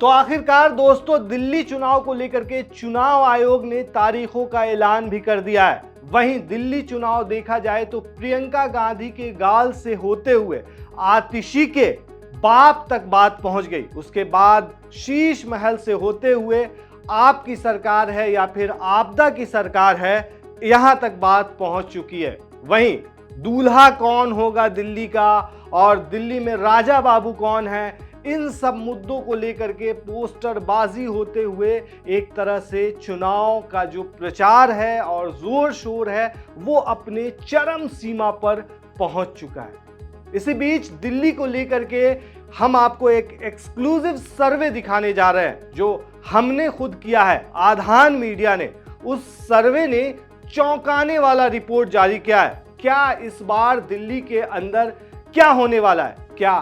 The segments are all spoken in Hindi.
तो आखिरकार दोस्तों दिल्ली चुनाव को लेकर के चुनाव आयोग ने तारीखों का ऐलान भी कर दिया है। वहीं दिल्ली चुनाव देखा जाए तो प्रियंका गांधी के गाल से होते हुए आतिशी के बाप तक बात पहुंच गई। उसके बाद शीश महल से होते हुए आपकी सरकार है या फिर आपदा की सरकार है, यहां तक बात पहुंच चुकी है। वहीं दूल्हा कौन होगा दिल्ली का और दिल्ली में राजा बाबू कौन है, इन सब मुद्दों को लेकर के पोस्टरबाजी होते हुए एक तरह से चुनाव का जो प्रचार है और जोर शोर है वो अपने चरम सीमा पर पहुंच चुका है। इसी बीच दिल्ली को लेकर के हम आपको एक एक्सक्लूसिव सर्वे दिखाने जा रहे हैं जो हमने खुद किया है। आधान मीडिया ने उस सर्वे ने चौंकाने वाला रिपोर्ट जारी किया है। क्या इस बार दिल्ली के अंदर क्या होने वाला है? क्या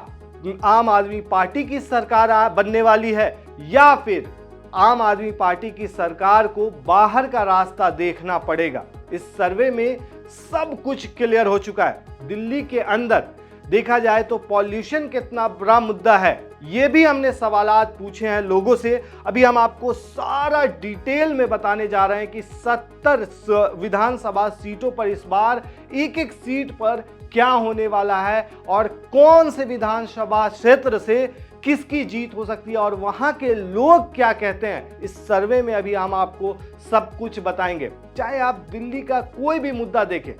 आम आदमी पार्टी की सरकार बनने वाली है या फिर आम आदमी पार्टी की सरकार को बाहर का रास्ता देखना पड़ेगा? इस सर्वे में सब कुछ क्लियर हो चुका है। दिल्ली के अंदर देखा जाए तो पॉल्यूशन कितना बड़ा मुद्दा है, ये भी हमने सवालात पूछे हैं लोगों से। अभी हम आपको सारा डिटेल में बताने जा रहे हैं कि 70 विधानसभा सीटों पर इस बार एक एक सीट पर क्या होने वाला है और कौन से विधानसभा क्षेत्र से किसकी जीत हो सकती है और वहां के लोग क्या कहते हैं। इस सर्वे में अभी हम आपको सब कुछ बताएंगे। चाहे आप दिल्ली का कोई भी मुद्दा देखें,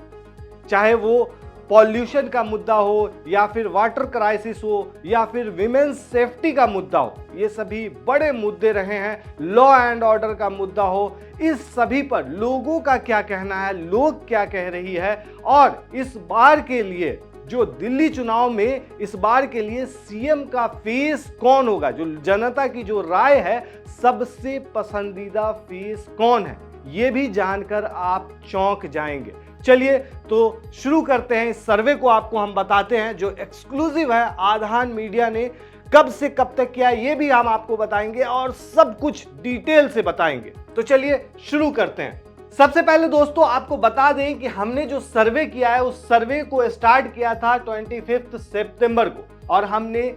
चाहे वो पॉल्यूशन का मुद्दा हो या फिर वाटर क्राइसिस हो या फिर विमेन्स सेफ्टी का मुद्दा हो, ये सभी बड़े मुद्दे रहे हैं। लॉ एंड ऑर्डर का मुद्दा हो, इस सभी पर लोगों का क्या कहना है, लोग क्या कह रही है और इस बार के लिए जो दिल्ली चुनाव में इस बार के लिए सीएम का फेस कौन होगा, जो जनता की जो राय है सबसे पसंदीदा फेस कौन है, ये भी जानकर आप चौंक जाएंगे। चलिए तो शुरू करते हैं। इस सर्वे को आपको हम बताते हैं जो एक्सक्लूसिव है, आधान मीडिया ने कब से कब तक किया ये भी हम आपको बताएंगे और सब कुछ डिटेल से बताएंगे। तो चलिए शुरू करते हैं। सबसे पहले दोस्तों आपको बता दें कि हमने जो सर्वे किया है उस सर्वे को स्टार्ट किया था 25 सितंबर को और हमने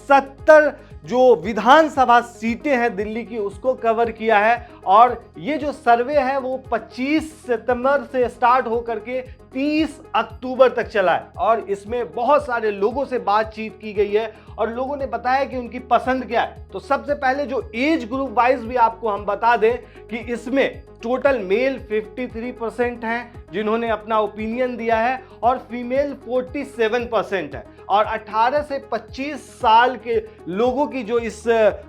70 जो विधानसभा सीटें हैं दिल्ली की उसको कवर किया है। और ये जो सर्वे है वो 25 सितंबर से स्टार्ट होकर के 30 अक्टूबर तक चला है और इसमें बहुत सारे लोगों से बातचीत की गई है और लोगों ने बताया कि उनकी पसंद क्या है। तो सबसे पहले जो एज ग्रुप वाइज भी आपको हम बता दें कि इसमें टोटल मेल 53% हैं जिन्होंने अपना ओपिनियन दिया है और फीमेल 47% है और 18 से 25 साल के लोगों की जो इस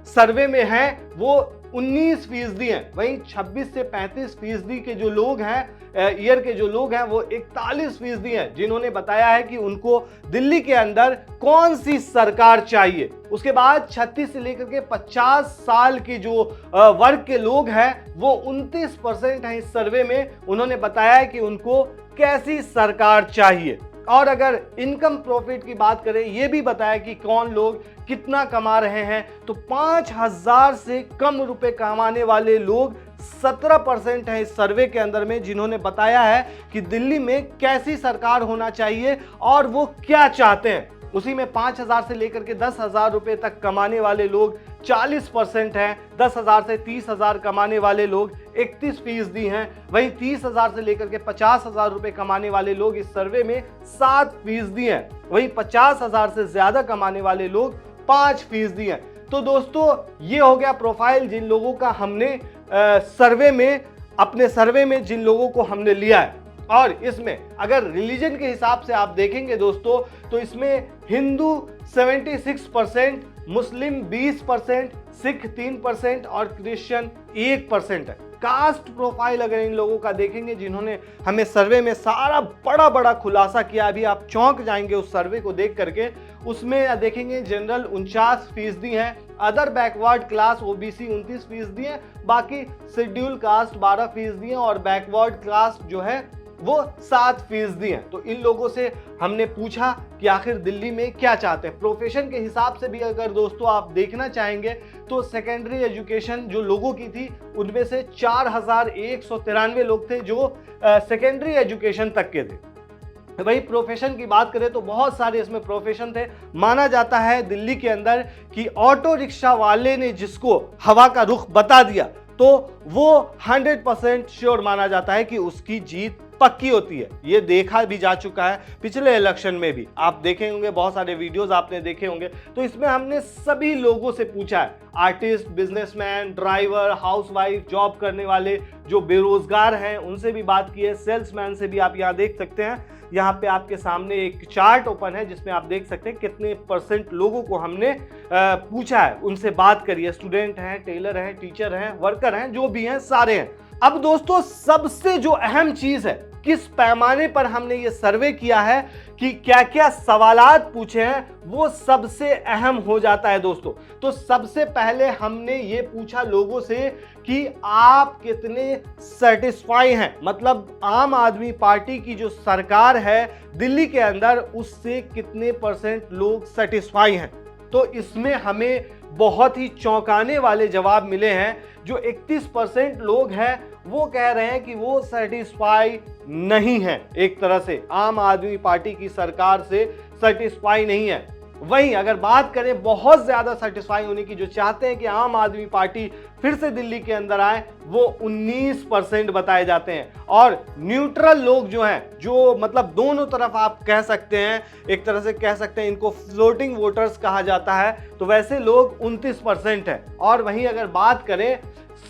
सर्वे में है वो 19% हैं। वहीं 26 से 35% के जो लोग हैं ईयर के जो लोग हैं वो 41% हैं जिन्होंने बताया है कि उनको दिल्ली के अंदर कौन सी सरकार चाहिए। उसके बाद 36 से लेकर के 50 साल के जो वर्ग के लोग हैं वो 29% हैं इस सर्वे में, उन्होंने बताया है कि उनको कैसी सरकार चाहिए। और अगर इनकम प्रॉफिट की बात करें ये भी बताया कि कौन लोग कितना कमा रहे हैं, तो 5,000 से कम रुपए कमाने वाले लोग 17% हैं इस सर्वे के अंदर में जिन्होंने बताया है कि दिल्ली में कैसी सरकार होना चाहिए और वो क्या चाहते हैं। उसी में 5,000 से लेकर के 10,000 रुपए तक कमाने वाले लोग 40% हैं, 10,000 से 30,000 कमाने वाले लोग 31% हैं, वहीं 30,000 से लेकर के 50,000 रुपए कमाने वाले लोग इस सर्वे में 7% हैं, वहीं 50,000 से ज्यादा कमाने वाले लोग 5% हैं। तो दोस्तों ये हो गया प्रोफाइल जिन लोगों का हमने सर्वे में अपने सर्वे में जिन लोगों को हमने लिया है। और इसमें अगर रिलीजन के हिसाब से आप देखेंगे दोस्तों तो इसमें हिंदू 76%, मुस्लिम 20%, सिख 3% और क्रिश्चियन 1% है। कास्ट प्रोफाइल अगर इन लोगों का देखेंगे जिन्होंने हमें सर्वे में सारा बड़ा बड़ा खुलासा किया, अभी आप चौंक जाएंगे उस सर्वे को देख करके। उसमें देखेंगे जनरल 49% हैं, अदर बैकवर्ड क्लास ओबीसी 29% हैं, बाकी शेड्यूल कास्ट 12% हैं और बैकवर्ड क्लास जो है वो 7% हैं। तो इन लोगों से हमने पूछा कि आखिर दिल्ली में क्या चाहते हैं। प्रोफेशन के हिसाब से भी अगर दोस्तों आप देखना चाहेंगे तो सेकेंडरी एजुकेशन जो लोगों की थी उनमें से 4,193 लोग थे जो सेकेंडरी एजुकेशन तक के थे। भाई प्रोफेशन की बात करें तो बहुत सारे इसमें प्रोफेशन थे। माना जाता है दिल्ली के अंदर कि ऑटो रिक्शा वाले ने जिसको हवा का रुख बता दिया तो वो 100% श्योर माना जाता है कि उसकी जीत पक्की होती है। ये देखा भी जा चुका है पिछले इलेक्शन में भी, आप देखे होंगे, बहुत सारे वीडियोस आपने देखे होंगे। तो इसमें हमने सभी लोगों से पूछा है, artist, businessman, driver, housewife, job करने वाले जो बेरोजगार हैं उनसे भी बात की है, सेल्समैन से भी। आप यहाँ देख सकते हैं, यहाँ पे आपके सामने एक चार्ट ओपन है जिसमें आप देख सकते हैं कितने % लोगों को हमने पूछा है, उनसे बात करी है। स्टूडेंट हैं, टेलर हैं, टीचर हैं, वर्कर हैं, जो भी हैं सारे हैं। अब दोस्तों सबसे जो अहम चीज है, किस पैमाने पर हमने ये सर्वे किया है कि क्या क्या सवालात पूछे हैं, वो सबसे अहम हो जाता है दोस्तों। तो सबसे पहले हमने ये पूछा लोगों से कि आप कितने सेटिस्फाई हैं, मतलब आम आदमी पार्टी की जो सरकार है दिल्ली के अंदर उससे कितने % लोग सेटिस्फाई हैं। तो इसमें हमें बहुत ही चौंकाने वाले जवाब मिले हैं। जो 31% लोग हैं वो कह रहे हैं कि वो सेटिस्फाई नहीं है, एक तरह से आम आदमी पार्टी की सरकार से सेटिस्फाई नहीं है। वहीं अगर बात करें बहुत ज्यादा सेटिस्फाई होने की, जो चाहते हैं कि आम आदमी पार्टी फिर से दिल्ली के अंदर आए, वो 19% बताए जाते हैं। और न्यूट्रल लोग जो हैं, जो मतलब दोनों तरफ आप कह सकते हैं, एक तरह से कह सकते हैं इनको फ्लोटिंग वोटर्स कहा जाता है, तो वैसे लोग 29% हैं। और वहीं अगर बात करें,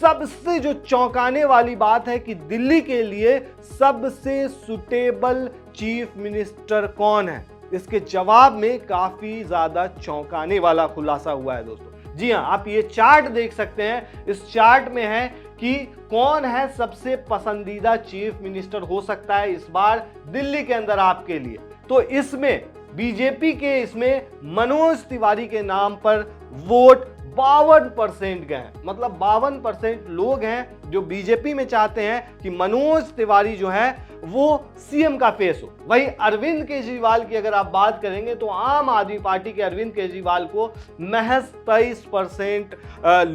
सबसे जो चौंकाने वाली बात है कि दिल्ली के लिए सबसे सुटेबल चीफ मिनिस्टर कौन है, इसके जवाब में काफी ज्यादा चौंकाने वाला खुलासा हुआ है दोस्तों। जी हां, आप ये चार्ट देख सकते हैं, इस चार्ट में है कि कौन है सबसे पसंदीदा चीफ मिनिस्टर हो सकता है इस बार दिल्ली के अंदर आपके लिए। तो इसमें बीजेपी के इसमें मनोज तिवारी के नाम पर वोट 52% गए हैं, मतलब 52% लोग हैं जो बीजेपी में चाहते हैं कि मनोज तिवारी जो है वो सीएम का फेस हो। वहीं अरविंद केजरीवाल की अगर आप बात करेंगे तो आम आदमी पार्टी के अरविंद केजरीवाल को महज 23%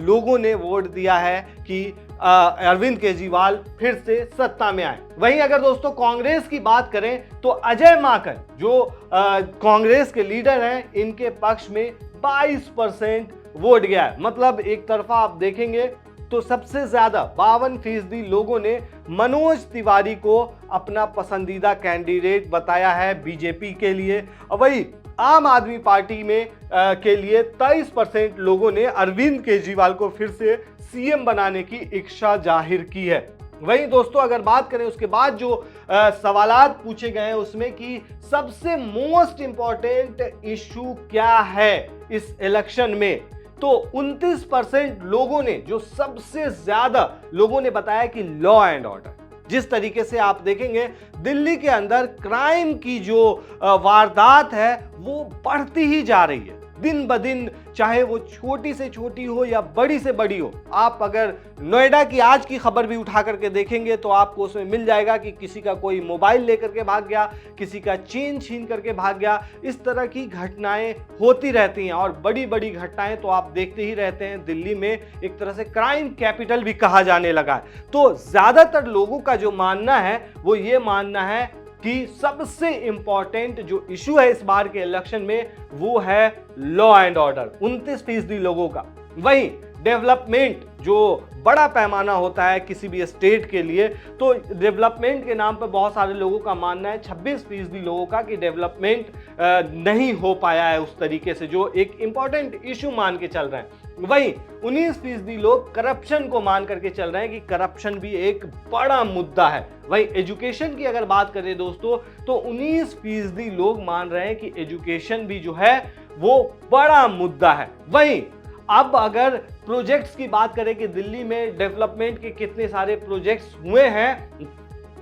लोगों ने वोट दिया है कि अरविंद केजरीवाल फिर से सत्ता में आए। वहीं अगर दोस्तों कांग्रेस की बात करें तो अजय माकन जो कांग्रेस के लीडर हैं, इनके पक्ष में 22% वोट गया है। मतलब एक तरफा आप देखेंगे तो सबसे ज्यादा 52% लोगों ने मनोज तिवारी को अपना पसंदीदा कैंडिडेट बताया है बीजेपी के लिए। वही आम आदमी पार्टी में के लिए 23% लोगों ने अरविंद केजरीवाल को फिर से सीएम बनाने की इच्छा जाहिर की है। वहीं दोस्तों अगर बात करें उसके बाद जो सवालात पूछे गए हैं उसमें कि सबसे मोस्ट इंपॉर्टेंट इशू क्या है इस इलेक्शन में, तो 29% लोगों ने, जो सबसे ज्यादा लोगों ने बताया कि लॉ एंड ऑर्डर। जिस तरीके से आप देखेंगे दिल्ली के अंदर क्राइम की जो वारदात है वो बढ़ती ही जा रही है दिन ब दिन, चाहे वो छोटी से छोटी हो या बड़ी से बड़ी हो। आप अगर नोएडा की आज की खबर भी उठा करके देखेंगे तो आपको उसमें मिल जाएगा कि किसी का कोई मोबाइल लेकर के भाग गया, किसी का चेन छीन करके भाग गया। इस तरह की घटनाएं होती रहती हैं और बड़ी बड़ी घटनाएं तो आप देखते ही रहते हैं। दिल्ली में एक तरह से क्राइम कैपिटल भी कहा जाने लगा है। तो ज्यादातर लोगों का जो मानना है वो ये मानना है कि सबसे इंपॉर्टेंट जो इशू है इस बार के इलेक्शन में वो है लॉ एंड ऑर्डर, 29% लोगों का। वहीं डेवलपमेंट जो बड़ा पैमाना होता है किसी भी स्टेट के लिए, तो डेवलपमेंट के नाम पर बहुत सारे लोगों का मानना है, 26% लोगों का, कि डेवलपमेंट नहीं हो पाया है उस तरीके से, जो एक इंपॉर्टेंट इशू मान के चल रहे हैं। वहीं 19% लोग करप्शन को मान करके चल रहे हैं कि करप्शन भी एक बड़ा मुद्दा है। वहीं एजुकेशन की अगर बात करें दोस्तों तो 19% लोग मान रहे हैं कि एजुकेशन भी जो है वो बड़ा मुद्दा है। वहीं अब अगर प्रोजेक्ट्स की बात करें कि दिल्ली में डेवलपमेंट के कितने सारे प्रोजेक्ट्स हुए हैं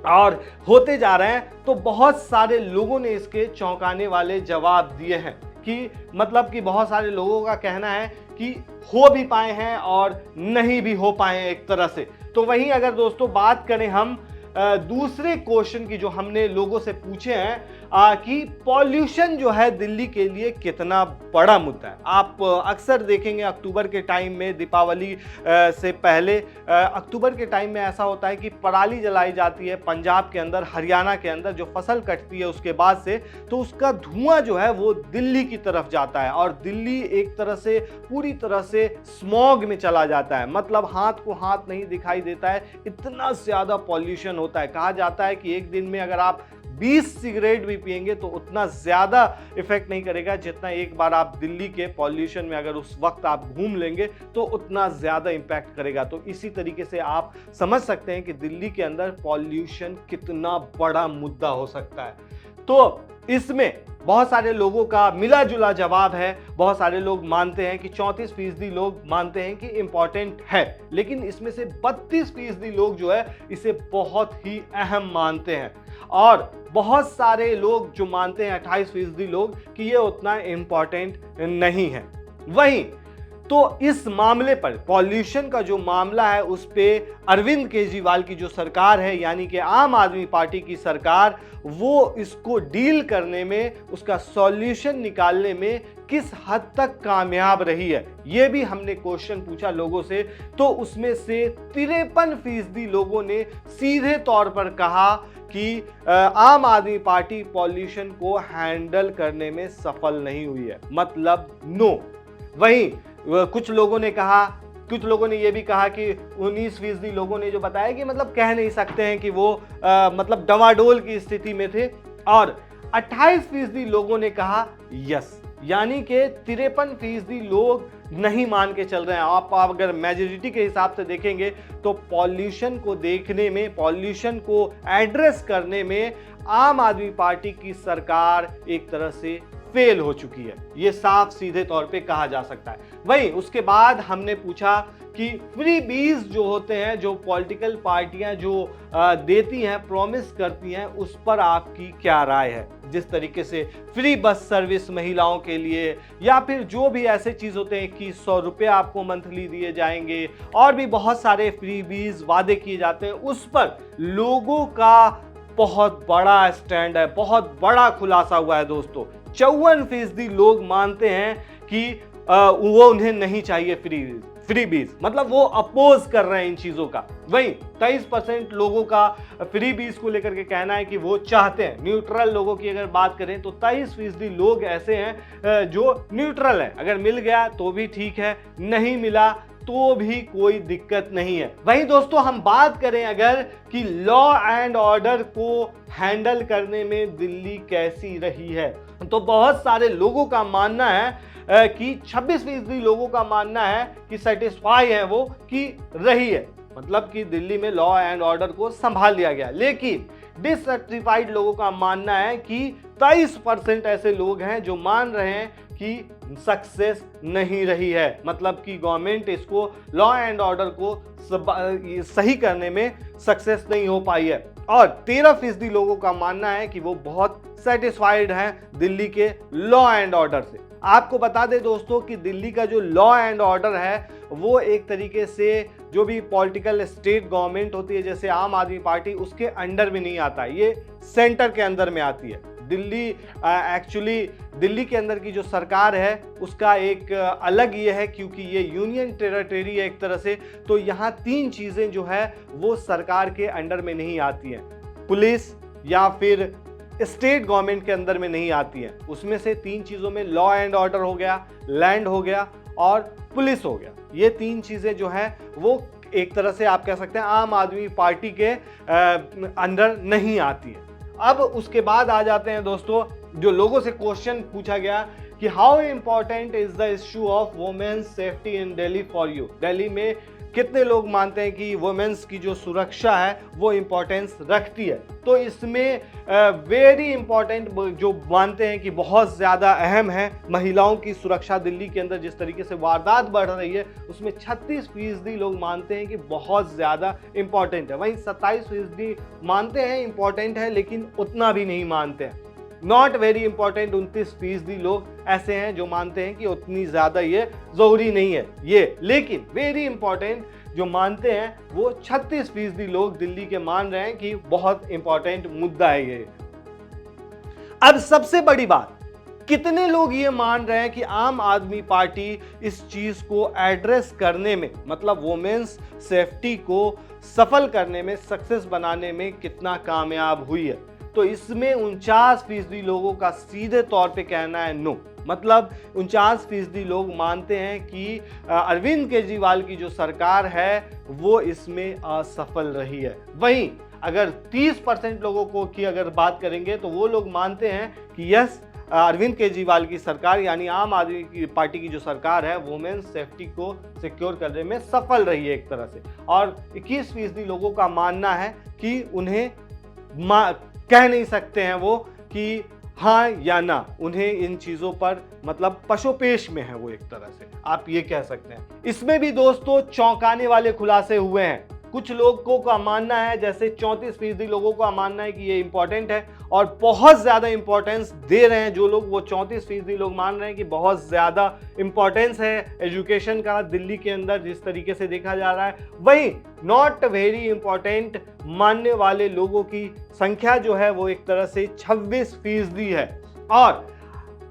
और होते जा रहे हैं, तो बहुत सारे लोगों ने इसके चौंकाने वाले जवाब दिए हैं कि मतलब कि बहुत सारे लोगों का कहना है कि हो भी पाए हैं और नहीं भी हो पाए हैं एक तरह से। तो वहीं अगर दोस्तों बात करें हम दूसरे क्वेश्चन की जो हमने लोगों से पूछे हैं, कि पॉल्यूशन जो है दिल्ली के लिए कितना बड़ा मुद्दा है। आप अक्सर देखेंगे अक्टूबर के टाइम में, दीपावली से पहले अक्टूबर के टाइम में ऐसा होता है कि पराली जलाई जाती है पंजाब के अंदर, हरियाणा के अंदर जो फसल कटती है उसके बाद से, तो उसका धुआं जो है वो दिल्ली की तरफ जाता है और दिल्ली एक तरह से पूरी तरह से स्मॉग में चला जाता है। मतलब हाथ को हाथ नहीं दिखाई देता है, इतना ज़्यादा पॉल्यूशन होता है। कहा जाता है कि एक दिन में अगर आप 20 सिगरेट भी पिएंगे तो उतना ज़्यादा इफेक्ट नहीं करेगा जितना एक बार आप दिल्ली के पॉल्यूशन में अगर उस वक्त आप घूम लेंगे तो उतना ज़्यादा इम्पैक्ट करेगा। तो इसी तरीके से आप समझ सकते हैं कि दिल्ली के अंदर पॉल्यूशन कितना बड़ा मुद्दा हो सकता है। तो इसमें बहुत सारे लोगों का मिला जुला जवाब है। बहुत सारे लोग मानते हैं कि 34% लोग मानते हैं कि इंपॉर्टेंट है, लेकिन इसमें से 32% लोग जो है इसे बहुत ही अहम मानते हैं और बहुत सारे लोग जो मानते हैं 28% लोग कि ये उतना इंपॉर्टेंट नहीं है। वहीं तो इस मामले पर, पॉल्यूशन का जो मामला है उस पे अरविंद केजरीवाल की जो सरकार है यानी कि आम आदमी पार्टी की सरकार, वो इसको डील करने में, उसका सॉल्यूशन निकालने में किस हद तक कामयाब रही है, ये भी हमने क्वेश्चन पूछा लोगों से। तो उसमें से 53% लोगों ने सीधे तौर पर कहा कि आम आदमी पार्टी पॉल्यूशन को हैंडल करने में सफल नहीं हुई है, मतलब नो। वहीं कुछ लोगों ने कहा, कुछ लोगों ने यह भी कहा कि 19% लोगों ने जो बताया कि मतलब कह नहीं सकते हैं कि वो मतलब डवाडोल की स्थिति में थे और 28% लोगों ने कहा यस, यानी कि 53% लोग नहीं मान के चल रहे हैं। आप अगर मेजॉरिटी के हिसाब से देखेंगे तो पॉल्यूशन को देखने में, पॉल्यूशन को एड्रेस करने में आम आदमी पार्टी की सरकार एक तरह से फेल हो चुकी है, ये साफ सीधे तौर पे कहा जा सकता है। वहीं उसके बाद हमने पूछा कि फ्री बीज जो होते हैं, जो पॉलिटिकल पार्टियां जो देती हैं, प्रॉमिस करती हैं, उस पर आपकी क्या राय है। जिस तरीके से फ्री बस सर्विस महिलाओं के लिए या फिर जो भी ऐसे चीज होते हैं कि 100 रुपये आपको मंथली दिए जाएंगे और भी बहुत सारे फ्री बीज वादे किए जाते हैं, उस पर लोगों का बहुत बड़ा स्टैंड है, बहुत बड़ा खुलासा हुआ है दोस्तों। 54% लोग मानते हैं कि वो उन्हें नहीं चाहिए फ्री बीज, मतलब वो अपोज कर रहे हैं इन चीजों का। वहीं 23% लोगों का फ्री बीज को लेकर के कहना है कि वो चाहते हैं। न्यूट्रल लोगों की अगर बात करें तो 23% लोग ऐसे हैं जो न्यूट्रल है, अगर मिल गया तो भी ठीक है, नहीं मिला तो भी कोई दिक्कत नहीं है। वहीं दोस्तों हम बात करें अगर कि लॉ एंड ऑर्डर को हैंडल करने में दिल्ली कैसी रही है, तो बहुत सारे लोगों का मानना है कि 26% लोगों का मानना है कि सेटिस्फाई है वो कि रही है, मतलब कि दिल्ली में लॉ एंड ऑर्डर को संभाल लिया गया। लेकिन डिससेटिस्फाइड लोगों का मानना है कि 23% ऐसे लोग हैं जो मान रहे हैं कि सक्सेस नहीं रही है, मतलब कि गवर्नमेंट इसको लॉ एंड ऑर्डर को सही करने में सक्सेस नहीं हो पाई है। और 13% लोगों का मानना है कि वो बहुत सेटिस्फाइड हैं दिल्ली के लॉ एंड ऑर्डर से। आपको बता दें दोस्तों कि दिल्ली का जो लॉ एंड ऑर्डर है वो एक तरीके से जो भी पॉलिटिकल स्टेट गवर्नमेंट होती है जैसे आम आदमी पार्टी, उसके अंडर में नहीं आता, ये सेंटर के अंदर में आती है। दिल्ली एक्चुअली दिल्ली के अंदर की जो सरकार है उसका एक अलग ये है, क्योंकि ये यूनियन टेरिटरी है एक तरह से, तो यहाँ 3 चीज़ें जो है वो सरकार के अंडर में नहीं आती हैं, पुलिस या फिर स्टेट गवर्नमेंट के अंदर में नहीं आती है। उसमें से 3 चीज़ों में लॉ एंड ऑर्डर हो गया, लैंड हो गया और पुलिस हो गया। ये 3 चीज़ें जो हैं वो एक तरह से आप कह सकते हैं आम आदमी पार्टी के अंदर नहीं आती है। अब उसके बाद आ जाते हैं दोस्तों, जो लोगों से क्वेश्चन पूछा गया कि how important is the issue of women's safety in Delhi for you. Delhi में कितने लोग मानते हैं कि वुमेन्स की जो सुरक्षा है वो इम्पोर्टेंस रखती है। तो इसमें वेरी इंपॉर्टेंट जो मानते हैं कि बहुत ज़्यादा अहम है महिलाओं की सुरक्षा। दिल्ली के अंदर जिस तरीके से वारदात बढ़ रही है उसमें 36% लोग मानते हैं कि बहुत ज़्यादा इम्पॉर्टेंट है। वहीं 27% मानते हैं इम्पॉर्टेंट है लेकिन उतना भी नहीं मानते हैं। नॉट वेरी इंपॉर्टेंट 29% लोग ऐसे हैं जो मानते हैं कि उतनी ज़्यादा ये ज़रूरी नहीं है ये। लेकिन वेरी इंपॉर्टेंट जो मानते हैं वो 36% लोग दिल्ली के मान रहे हैं कि बहुत इंपॉर्टेंट मुद्दा है ये। अब सबसे बड़ी बात, कितने लोग ये मान रहे हैं कि आम आदमी पार्टी इस चीज को एड्रेस करने में, मतलब वुमेन्स सेफ्टी को सफल करने में, सक्सेस बनाने में कितना कामयाब हुई है? तो इसमें 49% लोगों का सीधे तौर पे कहना है नो। मतलब 49% लोग मानते हैं कि अरविंद केजरीवाल की जो सरकार है वो इसमें असफल रही है। वहीं अगर 30% लोगों को की अगर बात करेंगे तो वो लोग मानते हैं कि यस, अरविंद केजरीवाल की सरकार यानी आम आदमी की पार्टी की जो सरकार है वुमेन्स सेफ्टी को सिक्योर करने में सफल रही है एक तरह से। और 21% लोगों का मानना है कि उन्हें कह नहीं सकते हैं वो कि हाँ या ना, उन्हें इन चीजों पर मतलब पशोपेश में है वो, एक तरह से आप ये कह सकते हैं। इसमें भी दोस्तों चौंकाने वाले खुलासे हुए हैं। कुछ लोगों का मानना है, जैसे 34% लोगों का मानना है कि ये इंपॉर्टेंट है और बहुत ज्यादा इंपॉर्टेंस दे रहे हैं जो लोग, वो 34% लोग मान रहे हैं कि बहुत ज्यादा इंपॉर्टेंस है एजुकेशन का दिल्ली के अंदर जिस तरीके से देखा जा रहा है। वहीं नॉट वेरी इंपॉर्टेंट मानने वाले लोगों की संख्या जो है वो एक तरह से 26% है। और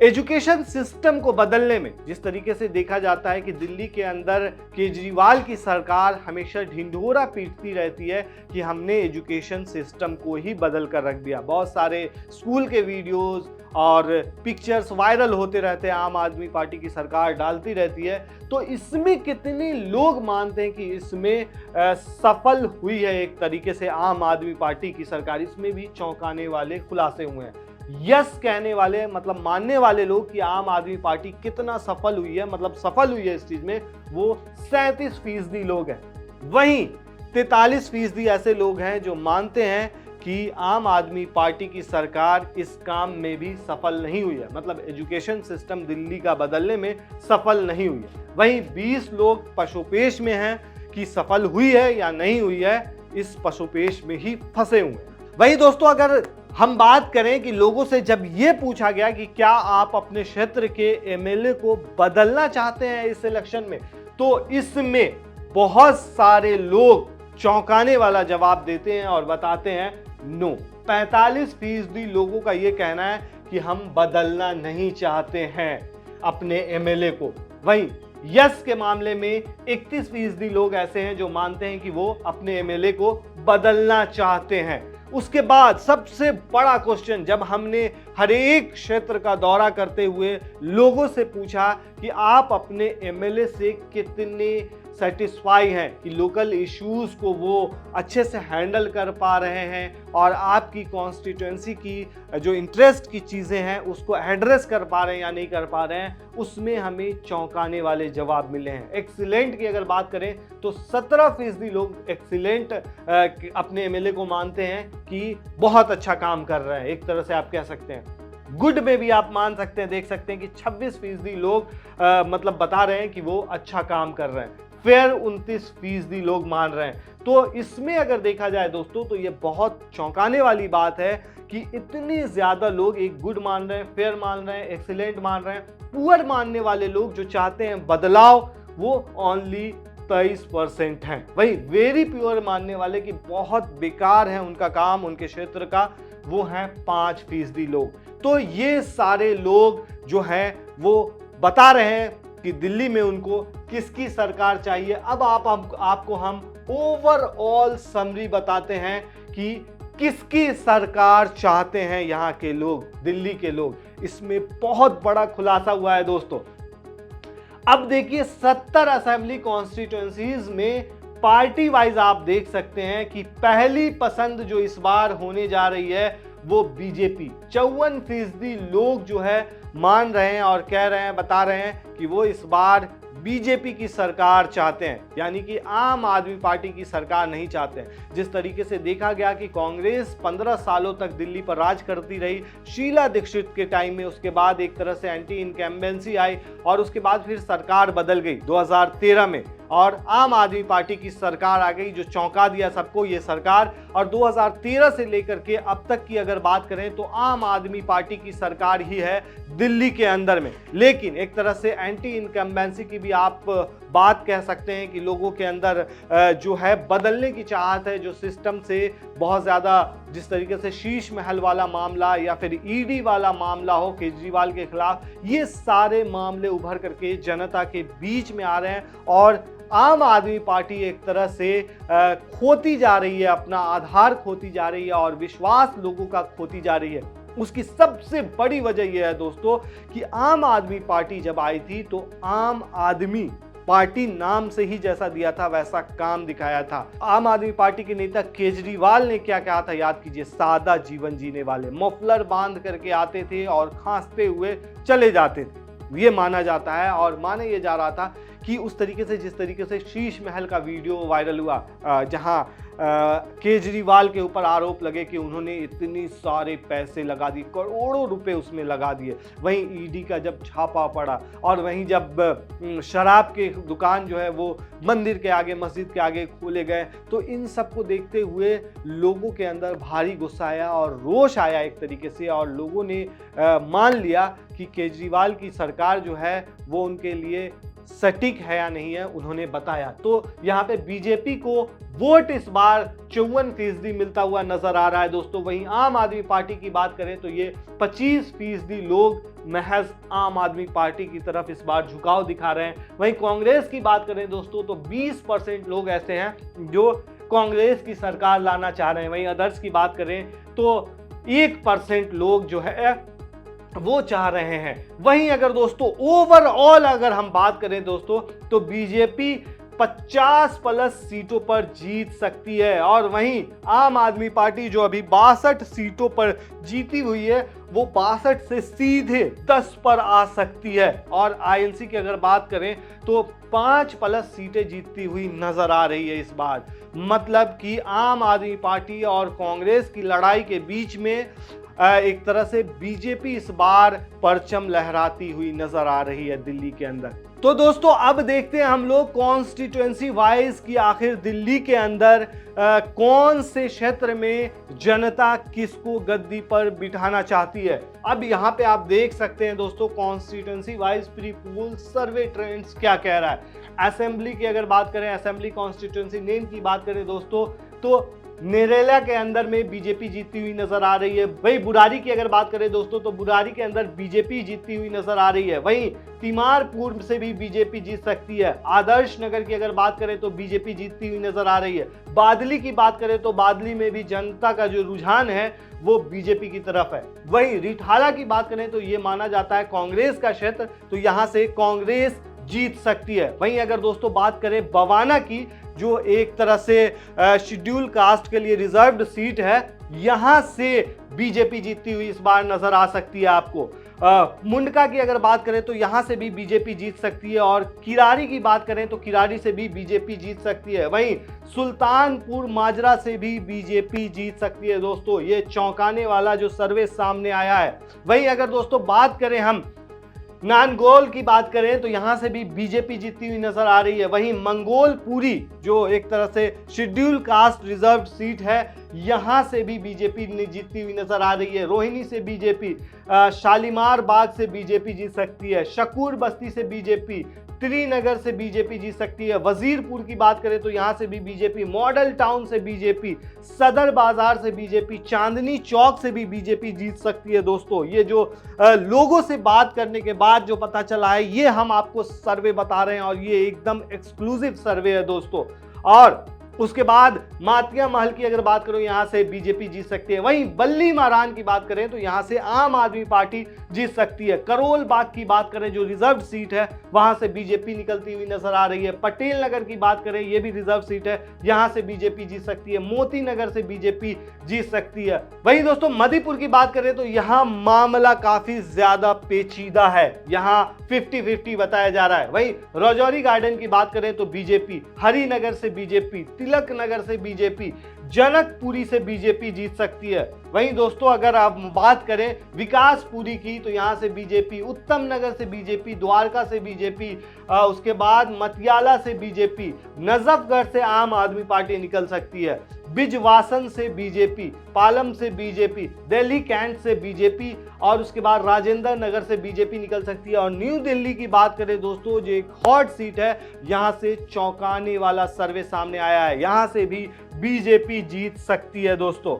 एजुकेशन सिस्टम को बदलने में जिस तरीके से देखा जाता है कि दिल्ली के अंदर केजरीवाल की सरकार हमेशा ढिंढोरा पीटती रहती है कि हमने एजुकेशन सिस्टम को ही बदल कर रख दिया। बहुत सारे स्कूल के वीडियोस और पिक्चर्स वायरल होते रहते हैं, आम आदमी पार्टी की सरकार डालती रहती है। तो इसमें कितने लोग मानते हैं कि इसमें सफल हुई है एक तरीके से आम आदमी पार्टी की सरकार? इसमें भी चौंकाने वाले खुलासे हुए हैं। यस कहने वाले, मतलब मानने वाले लोग कि आम आदमी पार्टी कितना सफल हुई है, मतलब सफल हुई है इस चीज में, वो 37% लोग हैं। वहीं 43% ऐसे लोग हैं जो मानते हैं कि आम आदमी पार्टी की सरकार इस काम में भी सफल नहीं हुई है, मतलब एजुकेशन सिस्टम दिल्ली का बदलने में सफल नहीं हुई है। वहीं 20 लोग पशुपेश में हैं कि सफल हुई है या नहीं हुई है, इस पशुपेश में ही फंसे हुए हैं। वहीं दोस्तों अगर हम बात करें कि लोगों से जब ये पूछा गया कि क्या आप अपने क्षेत्र के एमएलए को बदलना चाहते हैं इस इलेक्शन में, तो इसमें बहुत सारे लोग चौंकाने वाला जवाब देते हैं और बताते हैं नो। 45% लोगों का ये कहना है कि हम बदलना नहीं चाहते हैं अपने एमएलए को। वहीं यस के मामले में 31% लोग ऐसे हैं जो मानते हैं कि वो अपने एमएलए को बदलना चाहते हैं। उसके बाद सबसे बड़ा क्वेश्चन, जब हमने हर एक क्षेत्र का दौरा करते हुए लोगों से पूछा कि आप अपने एमएलए से कितने सेटिस्फाई हैं कि लोकल इश्यूज को वो अच्छे से हैंडल कर पा रहे हैं और आपकी कॉन्स्टिट्यूएंसी की जो इंटरेस्ट की चीज़ें हैं उसको एड्रेस कर पा रहे हैं या नहीं कर पा रहे हैं, उसमें हमें चौंकाने वाले जवाब मिले हैं। एक्सीलेंट की अगर बात करें तो 17% लोग एक्सीलेंट अपने एमएलए को मानते हैं कि बहुत अच्छा काम कर रहे हैं, एक तरह से आप कह सकते हैं। गुड में भी आप मान सकते हैं, देख सकते हैं कि 26% लोग मतलब बता रहे हैं कि वो अच्छा काम कर रहे हैं। फेयर 29% लोग मान रहे हैं। तो इसमें अगर देखा जाए दोस्तों तो ये बहुत चौंकाने वाली बात है कि इतने ज्यादा लोग एक गुड मान रहे हैं, फेयर मान रहे हैं, एक्सीलेंट मान रहे हैं। पुअर मानने वाले लोग जो चाहते हैं बदलाव वो ओनली 23% हैं। वही वेरी प्योर मानने वाले कि बहुत बेकार है उनका काम उनके क्षेत्र का, वो हैं 5% लोग। तो ये सारे लोग जो हैं वो बता रहे हैं कि दिल्ली में उनको किसकी सरकार चाहिए। अब आपको हम ओवरऑल समरी बताते हैं कि किसकी सरकार चाहते हैं यहाँ के लोग, दिल्ली के लोग। इसमें बहुत बड़ा खुलासा हुआ है दोस्तों। अब देखिए 70 असेंबली कॉन्स्टिट्यूएंसीज में पार्टी वाइज आप देख सकते हैं कि पहली पसंद जो इस बार होने जा रही है वो बीजेपी। 54% लोग जो है मान रहे हैं और कह रहे हैं, बता रहे हैं कि वो इस बार बीजेपी की सरकार चाहते हैं, यानी कि आम आदमी पार्टी की सरकार नहीं चाहते हैं। जिस तरीके से देखा गया कि कांग्रेस 15 सालों तक दिल्ली पर राज करती रही, शीला दीक्षित के टाइम में, उसके बाद एक तरह से एंटी इनकम्बेंसी आई और उसके बाद फिर सरकार बदल गई 2013 में और आम आदमी पार्टी की सरकार आ गई जो चौंका दिया सबको ये सरकार। और 2013 से लेकर के अब तक की अगर बात करें तो आम आदमी पार्टी की सरकार ही है दिल्ली के अंदर में। लेकिन एक तरह से एंटी इनकम्बेंसी की भी आप बात कह सकते हैं कि लोगों के अंदर जो है बदलने की चाहत है, जो सिस्टम से बहुत ज़्यादा जिस तरीके से शीश महल वाला मामला या फिर ईडी वाला मामला हो केजरीवाल के खिलाफ, ये सारे मामले उभर करके जनता के बीच में आ रहे हैं और आम आदमी पार्टी एक तरह से खोती जा रही है, अपना आधार खोती जा रही है और विश्वास लोगों का खोती जा रही है। उसकी सबसे बड़ी वजह यह है दोस्तों कि आम आदमी पार्टी जब आई थी तो आम आदमी पार्टी नाम से ही जैसा दिया था वैसा काम दिखाया था। आम आदमी पार्टी के नेता केजरीवाल ने क्या कहा था याद कीजिए, सादा जीवन जीने वाले, मफलर बांध करके आते थे और खांसते हुए चले जाते थे, ये माना जाता है। और माने ये जा रहा था कि उस तरीके से जिस तरीके से शीश महल का वीडियो वायरल हुआ जहां केजरीवाल के ऊपर आरोप लगे कि उन्होंने इतनी सारे पैसे लगा दिए, करोड़ों रुपए उसमें लगा दिए। वहीं ईडी का जब छापा पड़ा और वहीं जब शराब के दुकान जो है वो मंदिर के आगे, मस्जिद के आगे खोले गए, तो इन सब को देखते हुए लोगों के अंदर भारी गुस्सा आया और रोष आया एक तरीके से, और लोगों ने मान लिया कि केजरीवाल की सरकार जो है वो उनके लिए सटीक है या नहीं है, उन्होंने बताया। तो यहाँ पे बीजेपी को वोट इस बार 54% मिलता हुआ नजर आ रहा है दोस्तों। वहीं आम आदमी पार्टी की बात करें तो ये 25% लोग महज आम आदमी पार्टी की तरफ इस बार झुकाव दिखा रहे हैं। वहीं कांग्रेस की बात करें दोस्तों तो 20% लोग ऐसे हैं जो कांग्रेस की सरकार लाना चाह रहे हैं। वहीं अदर्स की बात करें तो 1% लोग जो है वो चाह रहे हैं। वहीं अगर दोस्तों ओवरऑल अगर हम बात करें दोस्तों तो बीजेपी 50+ सीटों पर जीत सकती है और वहीं आम आदमी पार्टी जो अभी 62 सीटों पर जीती हुई है वो 62 से सीधे 10 पर आ सकती है। और आईएनसी की अगर बात करें तो 5+ सीटें जीतती हुई नजर आ रही है इस बार। मतलब कि आम आदमी पार्टी और कांग्रेस की लड़ाई के बीच में एक तरह से बीजेपी इस बार परचम लहराती हुई नजर आ रही है दिल्ली के अंदर। तो दोस्तों अब देखते हैं हम लोग कॉन्स्टिट्यूएंसी वाइज की आखिर दिल्ली के अंदर कौन से क्षेत्र में जनता किसको गद्दी पर बिठाना चाहती है। अब यहाँ पे आप देख सकते हैं दोस्तों कॉन्स्टिट्यूएंसी वाइज प्री पोल सर्वे ट्रेंड्स क्या कह रहा है। असेंबली की अगर बात करें, असेंबली कॉन्स्टिट्यूएंसी नेम की बात करें दोस्तों तो नेरेला के अंदर में बीजेपी जीतती हुई नजर आ रही है। वहीं बुरारी की अगर बात करें दोस्तों तो बुरारी के अंदर बीजेपी जीतती हुई नजर आ रही है। वहीं तिमारपुर से भी बीजेपी जीत सकती है। आदर्श नगर की अगर बात करें तो बीजेपी जीतती हुई नजर आ रही है। बादली की बात करें तो बादली में भी जनता का जो रुझान है वो बीजेपी की तरफ है। वहीं रिठाला की बात करें तो ये माना जाता है कांग्रेस का क्षेत्र, तो यहां से कांग्रेस जीत सकती है। वहीं अगर दोस्तों बात करें बवाना की जो एक तरह से शेड्यूल कास्ट के लिए रिजर्व्ड सीट है, यहां से बीजेपी जीतती हुई इस बार नजर आ सकती है आपको। मुंडका की अगर बात करें तो यहां से भी बीजेपी जीत सकती है और किरारी की बात करें तो किरारी से भी बीजेपी जीत सकती है। वहीं सुल्तानपुर माजरा से भी बीजेपी जीत सकती है दोस्तों। ये चौंकाने वाला जो सर्वे सामने आया है। वहीं अगर दोस्तों बात करें हम नानगोल की बात करें तो यहां से भी बीजेपी जीतती हुई नजर आ रही है। वहीं मंगोलपुरी जो एक तरह से शेड्यूल कास्ट रिजर्व सीट है, यहां से भी बीजेपी जीतती हुई नजर आ रही है। रोहिणी से बीजेपी, शालीमार बाग से बीजेपी जीत सकती है। शकूर बस्ती से बीजेपी, त्रिनगर से बीजेपी जीत सकती है। वजीरपुर की बात करें तो यहां से भी बीजेपी, मॉडल टाउन से बीजेपी, सदर बाजार से बीजेपी, चांदनी चौक से भी बीजेपी जीत सकती है दोस्तों। ये जो लोगों से बात करने के बाद जो पता चला है ये हम आपको सर्वे बता रहे हैं और ये एकदम एक्सक्लूसिव सर्वे है दोस्तों। और उसके बाद मातिया महल की अगर बात करो यहां से बीजेपी जीत सकती है। वहीं बल्ली मारान की बात करें तो यहां से आम आदमी पार्टी जीत सकती है। करोल बाग की बात करें जो रिजर्व सीट है वहां से बीजेपी निकलती हुई नजर आ रही है। पटेल नगर की बात करें ये भी रिजर्व सीट है, यहां से बीजेपी जीत सकती है। मोती नगर से बीजेपी जीत सकती है। वहीं दोस्तों मधुपुर की बात करें तो यहां मामला काफी ज्यादा पेचीदा है, यहां 50-50 बताया जा रहा है। वहीं राजौरी गार्डन की बात करें तो बीजेपी, हरिनगर से बीजेपी, तिलक नगर से बीजेपी, जनकपुरी से बीजेपी जीत सकती है। वहीं दोस्तों अगर आप बात करें विकासपुरी की तो यहां से बीजेपी, उत्तम नगर से बीजेपी, द्वारका से बीजेपी, उसके बाद मतियाला से बीजेपी, नजफगढ़ से आम आदमी पार्टी निकल सकती है, बिजवासन से बीजेपी, पालम से बीजेपी, दिल्ली कैंट से बीजेपी और उसके बाद राजेंद्र नगर से बीजेपी निकल सकती है। और न्यू दिल्ली की बात करें दोस्तों, जो एक हॉट सीट है, यहां से चौंकाने वाला सर्वे सामने आया है, यहां से भी बीजेपी जीत सकती है दोस्तों।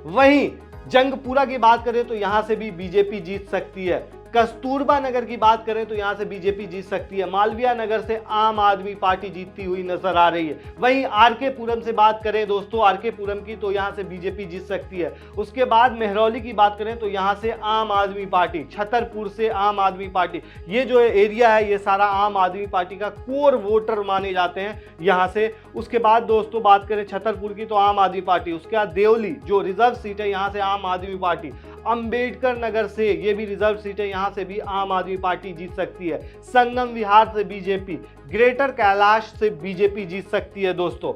वहीं जंगपुरा की बात करें तो यहां से भी बीजेपी जीत सकती है। कस्तूरबा नगर की बात करें तो यहां से बीजेपी जीत सकती है। मालवीय नगर से आम आदमी पार्टी जीतती हुई नजर आ रही है। वहीं आरके पुरम से बात करें दोस्तों, आरके पुरम की, तो यहां से बीजेपी जीत सकती है। उसके बाद मेहरौली की बात करें तो यहां से आम आदमी पार्टी, छतरपुर से आम आदमी पार्टी, ये जो एरिया है ये सारा आम आदमी पार्टी का कोर वोटर माने जाते हैं यहां से। उसके बाद दोस्तों बात करें छतरपुर की तो आम आदमी पार्टी, उसके बाद देवली जो रिजर्व सीट है यहां से आम आदमी पार्टी, अंबेडकर नगर से ये भी रिजर्व सीट है, यहां से भी आम आदमी पार्टी जीत सकती है। संगम विहार से बीजेपी, ग्रेटर कैलाश से बीजेपी जीत सकती है दोस्तों।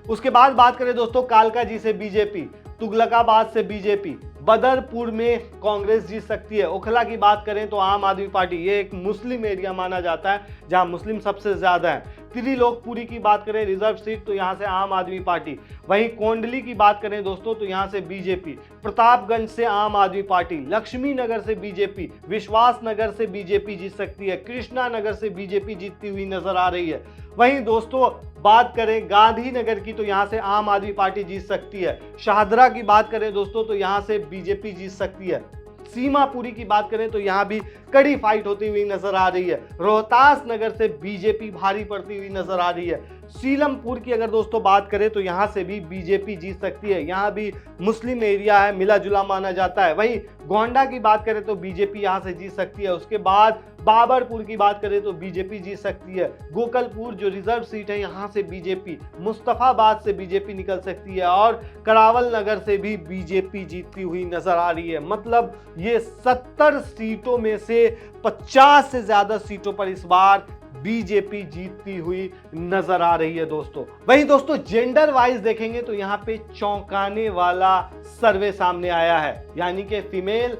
उसके बाद बात करें दोस्तों कालकाजी से बीजेपी, तुगलकाबाद से बीजेपी, बदरपुर में कांग्रेस जीत सकती है। ओखला की बात करें तो आम आदमी पार्टी, ये एक मुस्लिम एरिया माना जाता है जहां मुस्लिम सबसे ज्यादा है। त्रिलोकपुरी की बात करें रिजर्व सीट तो यहां से आम आदमी पार्टी। वहीं कोंडली की बात करें दोस्तों तो यहां से बीजेपी, प्रतापगंज से आम आदमी पार्टी, लक्ष्मी नगर से बीजेपी, विश्वास नगर से बीजेपी जीत सकती है, कृष्णा नगर से बीजेपी जीतती हुई नजर आ रही है। वहीं दोस्तों बात करें गांधीनगर की तो यहां से आम आदमी पार्टी जीत सकती है। शाहदरा की बात करें दोस्तों तो यहां से बीजेपी जीत सकती है। सीमापुरी की बात करें तो यहां भी कड़ी फाइट होती हुई नजर आ रही है। रोहतास नगर से बीजेपी भारी पड़ती हुई नजर आ रही है। सीलमपुर की अगर दोस्तों बात करें तो यहां से भी बीजेपी जीत सकती है, यहां भी मुस्लिम एरिया है, मिला जुला माना जाता है। वहीं गोंडा की बात करें तो बीजेपी यहां से जीत सकती है। उसके बाद बाबरपुर की बात करें तो बीजेपी जीत सकती है। गोकलपुर जो रिजर्व सीट है यहां से बीजेपी, मुस्तफाबाद से बीजेपी निकल सकती है और करावल नगर से भी बीजेपी जीतती हुई नजर आ रही है। मतलब ये 70 सीटों में से 50 से ज्यादा सीटों पर इस बार बीजेपी जीतती हुई नजर आ रही है दोस्तों। वहीं दोस्तों जेंडर वाइज देखेंगे तो यहाँ पे चौंकाने वाला सर्वे सामने आया है, यानी कि फीमेल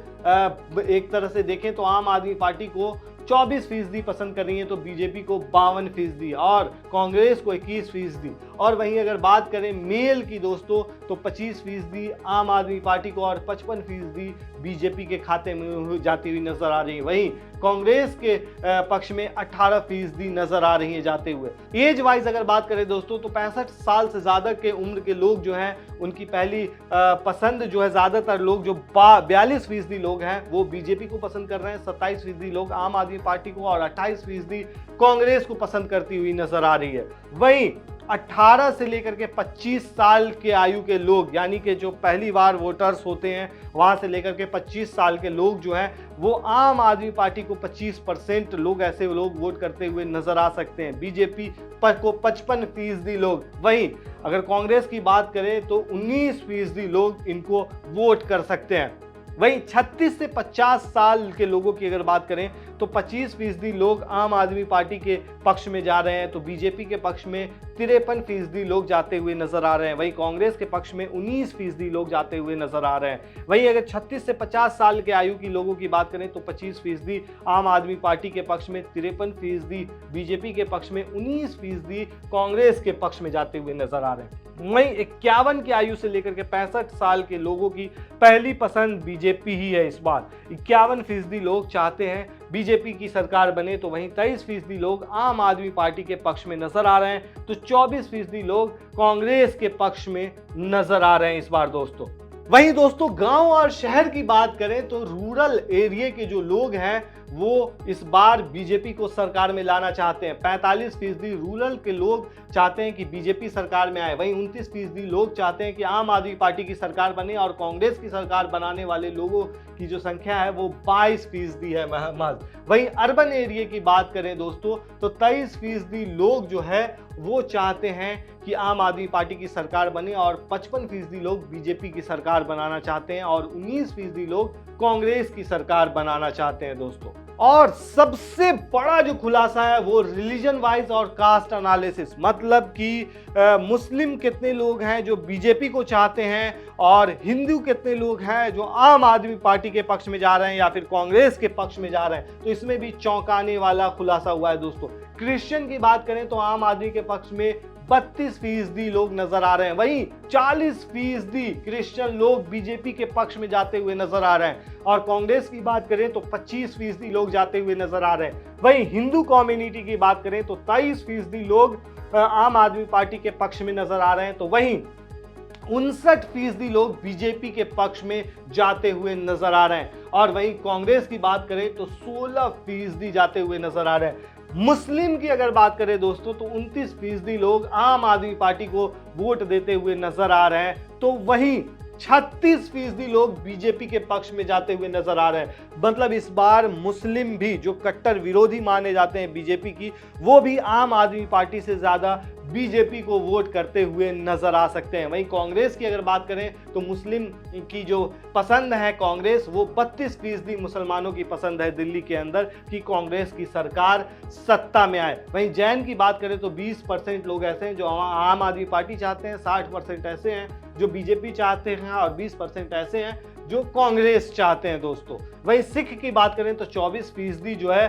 एक तरह से देखें तो आम आदमी पार्टी को 24% पसंद कर रही है, तो बीजेपी को 52% और कांग्रेस को 21%। और वहीं अगर बात करें मेल की दोस्तों तो 25% आम आदमी पार्टी को और 55% बीजेपी के खाते में जाती हुई नजर आ रही है। वहीं कांग्रेस के पक्ष में 18% नजर आ रही है जाते हुए। एज वाइज अगर बात करें दोस्तों तो 65 साल से ज्यादा के उम्र के लोग जो हैं उनकी पहली पसंद जो है, ज्यादातर लोग जो 42% लोग हैं वो बीजेपी को पसंद कर रहे हैं, 27% लोग आम आदमी पार्टी को और 28% कांग्रेस को पसंद करती हुई नजर आ रही है। वहीं 18 से लेकर के 25 साल के आयु के लोग, यानी कि जो पहली बार वोटर्स होते हैं वहां से लेकर के 25 साल के लोग जो हैं वो आम आदमी पार्टी को 25% लोग ऐसे लोग वोट करते हुए नजर आ सकते हैं, बीजेपी को 55% लोग। वहीं अगर कांग्रेस की बात करें तो 19% लोग इनको वोट कर सकते हैं। वहीं 36 से 50 साल के लोगों की अगर बात करें तो 25% लोग आम आदमी पार्टी के पक्ष में जा रहे हैं, तो बीजेपी के पक्ष में 53% लोग जाते हुए नजर आ रहे हैं। वहीं कांग्रेस के पक्ष में 19% लोग जाते हुए नजर आ रहे हैं। वहीं अगर 36 से 50 साल के आयु की लोगों की बात करें तो 25% आम आदमी पार्टी के पक्ष में, 53% बीजेपी के पक्ष में, 19% कांग्रेस के पक्ष में जाते हुए नजर आ रहे हैं। वहीं 51 की आयु से लेकर के 65 साल के लोगों की पहली पसंद बीजेपी ही है। इस बार 51% लोग चाहते हैं बीजेपी की सरकार बने, तो वहीं 23% लोग आम आदमी पार्टी के पक्ष में नजर आ रहे हैं, तो 24% लोग कांग्रेस के पक्ष में नजर आ रहे हैं इस बार दोस्तों। वहीं दोस्तों गांव और शहर की बात करें तो रूरल एरिया के जो लोग हैं वो इस बार बीजेपी को सरकार में लाना चाहते हैं। 45% रूरल के लोग चाहते हैं कि बीजेपी सरकार में आए। वहीं 29% लोग चाहते हैं कि आम आदमी पार्टी की सरकार बने और कांग्रेस की सरकार बनाने वाले लोगों की जो संख्या है वो 22% है महज। वहीं अर्बन एरिया की बात करें दोस्तों तो 23% लोग जो है वो चाहते हैं कि आम आदमी पार्टी की सरकार बने और 55% लोग बीजेपी की सरकार बनाना चाहते हैं और 19% लोग कांग्रेस की सरकार बनाना चाहते हैं दोस्तों। और सबसे बड़ा जो खुलासा है वो रिलीजन वाइज और कास्ट एनालिसिस, मतलब कि मुस्लिम कितने लोग हैं जो बीजेपी को चाहते हैं और हिंदू कितने लोग हैं जो आम आदमी पार्टी के पक्ष में जा रहे हैं या फिर कांग्रेस के पक्ष में जा रहे हैं। तो इसमें भी चौंकाने वाला खुलासा हुआ है दोस्तों। क्रिश्चियन की बात करें तो आम आदमी के पक्ष में 32% लोग नजर आ रहे हैं, वहीं 40% क्रिश्चियन लोग बीजेपी के पक्ष में जाते हुए नजर आ रहे हैं। और कांग्रेस की बात करें तो 25% लोग जाते हुए नजर आ रहे हैं। वहीं हिंदू कम्युनिटी की बात करें तो 23% लोग आम आदमी पार्टी के पक्ष में नजर आ रहे हैं। तो वहीं 59% लोग बीजेपी के पक्ष में जाते हुए नजर आ रहे हैं। और वहीं कांग्रेस की बात करें तो 16% जाते हुए नजर आ रहे हैं। मुस्लिम की अगर बात करें दोस्तों तो 29% लोग आम आदमी पार्टी को वोट देते हुए नजर आ रहे हैं। तो वहीं 36% लोग बीजेपी के पक्ष में जाते हुए नजर आ रहे हैं। मतलब इस बार मुस्लिम भी, जो कट्टर विरोधी माने जाते हैं बीजेपी की, वो भी आम आदमी पार्टी से ज्यादा बीजेपी को वोट करते हुए नजर आ सकते हैं। वहीं कांग्रेस की अगर बात करें तो मुस्लिम की जो पसंद है कांग्रेस, वो 32% मुसलमानों की पसंद है दिल्ली के अंदर कि कांग्रेस की सरकार सत्ता में आए। वहीं जैन की बात करें तो 20% लोग ऐसे हैं जो आम आदमी पार्टी चाहते हैं, 60% ऐसे हैं जो बीजेपी चाहते हैं और 20% ऐसे हैं जो कांग्रेस चाहते हैं दोस्तों। वहीं सिख की बात करें तो 24% जो है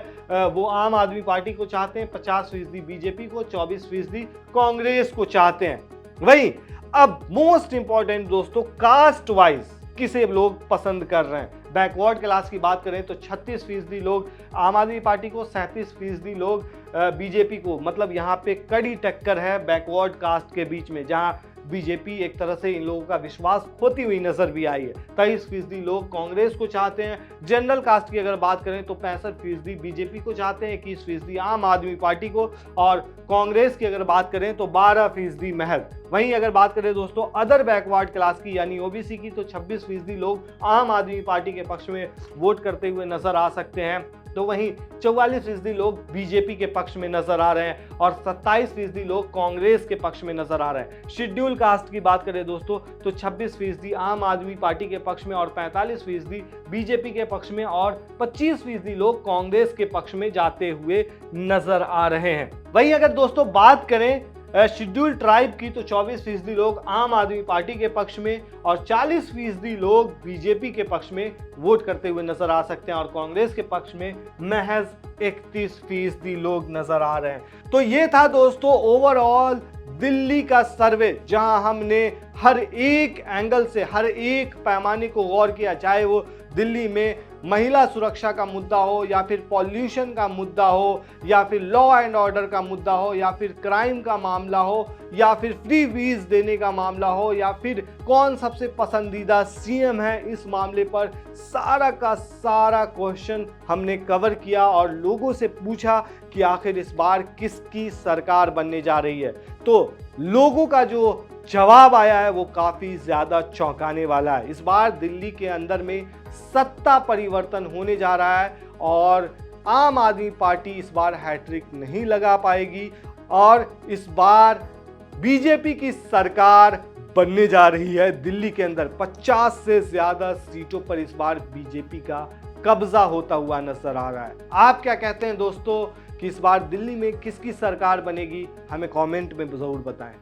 वो आम आदमी पार्टी को चाहते हैं, 50% बीजेपी को, 24% कांग्रेस को चाहते हैं। वहीं अब मोस्ट इंपॉर्टेंट दोस्तों, कास्ट वाइज किसे लोग पसंद कर रहे हैं। बैकवर्ड क्लास की बात करें तो 36% लोग आम आदमी पार्टी को, 37% लोग बीजेपी को। मतलब यहाँ पे कड़ी टक्कर है बैकवर्ड कास्ट के बीच में, जहां बीजेपी एक तरह से इन लोगों का विश्वास खोती हुई नजर भी आई है। 23% लोग कांग्रेस को चाहते हैं। जनरल कास्ट की अगर बात करें तो 65% बीजेपी को चाहते हैं, 21% आम आदमी पार्टी को, और कांग्रेस की अगर बात करें तो 12% महज। वहीं अगर बात करें दोस्तों अदर बैकवर्ड क्लास की यानी ओबीसी की, तो 26% लोग आम आदमी पार्टी के पक्ष में वोट करते हुए नजर आ सकते हैं। तो वहीं 44% लोग बीजेपी के पक्ष में नजर आ रहे हैं और 27% लोग कांग्रेस के पक्ष में नजर आ रहे हैं। शेड्यूल कास्ट की बात करें दोस्तों तो 26% आम आदमी पार्टी के पक्ष में और 45% बीजेपी के पक्ष में और 25% लोग कांग्रेस के पक्ष में जाते हुए नजर आ रहे हैं। वहीं अगर दोस्तों बात करें शेड्यूल ट्राइब की तो 24% लोग आम आदमी पार्टी के पक्ष में और 40% लोग बीजेपी के पक्ष में वोट करते हुए नजर आ सकते हैं और कांग्रेस के पक्ष में महज 31% लोग नजर आ रहे हैं। तो ये था दोस्तों ओवरऑल दिल्ली का सर्वे, जहां हमने हर एक एंगल से, हर एक पैमाने को गौर किया, चाहे वो दिल्ली में महिला सुरक्षा का मुद्दा हो या फिर पॉल्यूशन का मुद्दा हो या फिर लॉ एंड ऑर्डर का मुद्दा हो या फिर क्राइम का मामला हो या फिर फ्री वीज देने का मामला हो या फिर कौन सबसे पसंदीदा सीएम है। इस मामले पर सारा का सारा क्वेश्चन हमने कवर किया और लोगों से पूछा कि आखिर इस बार किसकी सरकार बनने जा रही है। तो लोगों का जो जवाब आया है वो काफी ज्यादा चौंकाने वाला है। इस बार दिल्ली के अंदर में सत्ता परिवर्तन होने जा रहा है और आम आदमी पार्टी इस बार हैट्रिक नहीं लगा पाएगी और इस बार बीजेपी की सरकार बनने जा रही है। दिल्ली के अंदर 50 से ज्यादा सीटों पर इस बार बीजेपी का कब्जा होता हुआ नजर आ रहा है। आप क्या कहते हैं दोस्तों कि इस बार दिल्ली में किसकी सरकार बनेगी? हमें कमेंट में जरूर बताएं।